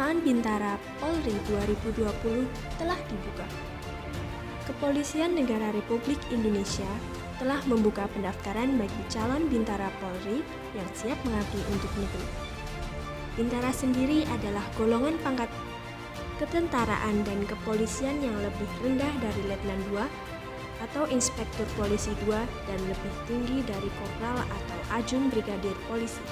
Penerimaan Bintara Polri 2020 telah dibuka. Kepolisian Negara Republik Indonesia telah membuka pendaftaran bagi calon Bintara Polri yang siap mengabdi untuk negeri. Bintara sendiri adalah golongan pangkat ketentaraan dan kepolisian yang lebih rendah dari Letnan 2 atau Inspektur Polisi 2 dan lebih tinggi dari Korpral atau Ajun Brigadir Polisi.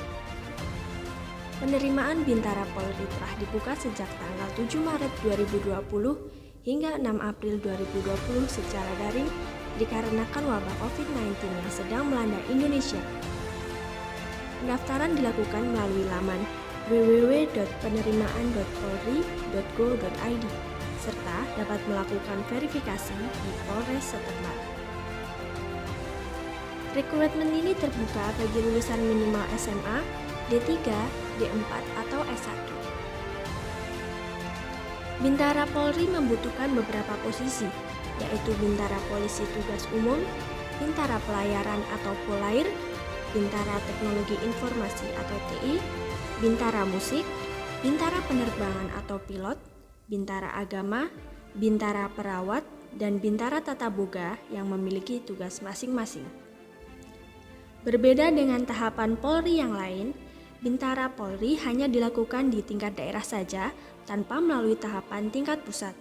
Penerimaan Bintara Polri telah dibuka sejak tanggal 7 Maret 2020 hingga 6 April 2020 secara daring dikarenakan wabah COVID-19 yang sedang melanda Indonesia. Pendaftaran dilakukan melalui laman www.penerimaan.polri.go.id serta dapat melakukan verifikasi di Polres setempat. Rekrutmen ini terbuka bagi lulusan minimal SMA, D3, D4, atau S1. Bintara Polri membutuhkan beberapa posisi, yaitu Bintara Polisi Tugas Umum, Bintara Pelayaran atau Polair, Bintara Teknologi Informasi atau TI, Bintara Musik, Bintara Penerbangan atau Pilot, Bintara Agama, Bintara Perawat, dan Bintara Tata Boga yang memiliki tugas masing-masing. Berbeda dengan tahapan Polri yang lain, Bintara Polri hanya dilakukan di tingkat daerah saja tanpa melalui tahapan tingkat pusat.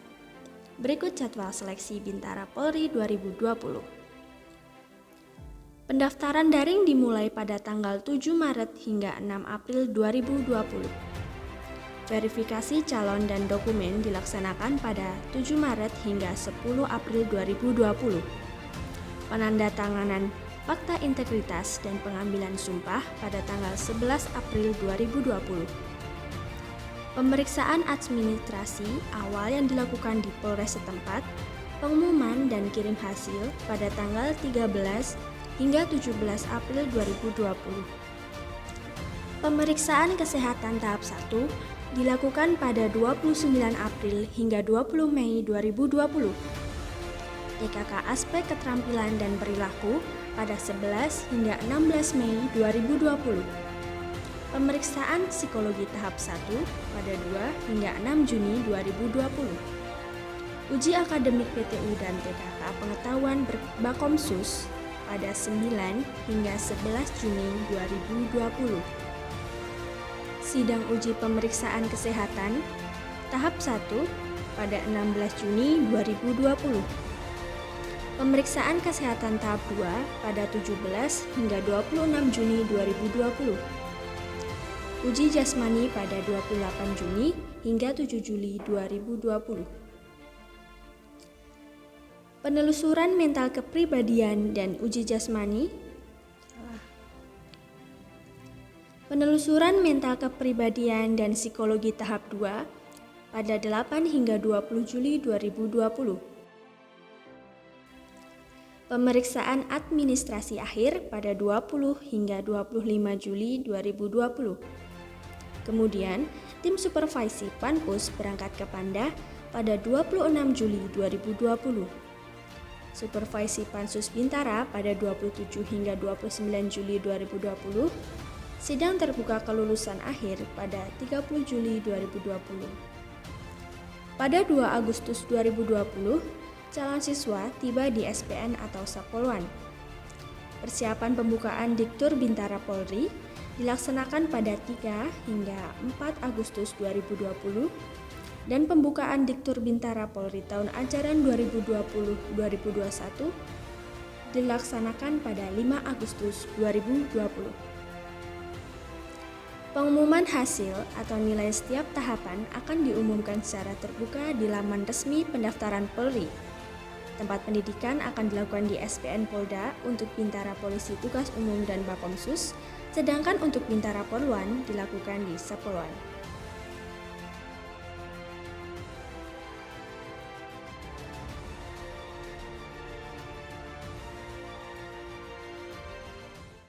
Berikut jadwal seleksi Bintara Polri 2020. Pendaftaran daring dimulai pada tanggal 7 Maret hingga 6 April 2020. Verifikasi calon dan dokumen dilaksanakan pada 7 Maret hingga 10 April 2020. Penandatanganan Fakta Integritas dan Pengambilan Sumpah pada tanggal 11 April 2020. Pemeriksaan administrasi awal yang dilakukan di Polres setempat, pengumuman dan kirim hasil pada tanggal 13 hingga 17 April 2020. Pemeriksaan kesehatan tahap 1 dilakukan pada 29 April hingga 20 Mei 2020. TKK Aspek Keterampilan dan Perilaku pada 11 hingga 16 Mei 2020. Pemeriksaan Psikologi tahap 1 pada 2 hingga 6 Juni 2020. Uji akademik PTU dan TKK Pengetahuan Bakomsus pada 9 hingga 11 Juni 2020. Sidang uji pemeriksaan kesehatan tahap 1 pada 16 Juni 2020. Pemeriksaan kesehatan tahap 2 pada 17 hingga 26 Juni 2020. Uji jasmani pada 28 Juni hingga 7 Juli 2020. Penelusuran mental kepribadian dan uji jasmani. Penelusuran mental kepribadian dan psikologi tahap 2 pada 8 hingga 20 Juli 2020. Pemeriksaan administrasi akhir pada 20 hingga 25 Juli 2020. Kemudian, tim supervisi Panpus berangkat ke Panda pada 26 Juli 2020. Supervisi Pansus Bintara pada 27 hingga 29 Juli 2020. Sidang terbuka kelulusan akhir pada 30 Juli 2020. Pada 2 Agustus 2020, calon siswa tiba di SPN atau Sapolwan. Persiapan pembukaan Diktur Bintara Polri dilaksanakan pada 3 hingga 4 Agustus 2020 dan pembukaan Diktur Bintara Polri tahun ajaran 2020-2021 dilaksanakan pada 5 Agustus 2020. Pengumuman hasil atau nilai setiap tahapan akan diumumkan secara terbuka di laman resmi pendaftaran Polri. Tempat pendidikan akan dilakukan di SPN Polda untuk Bintara Polisi Tugas Umum dan Bakomsus, sedangkan untuk Bintara Polwan dilakukan di Sapolwan.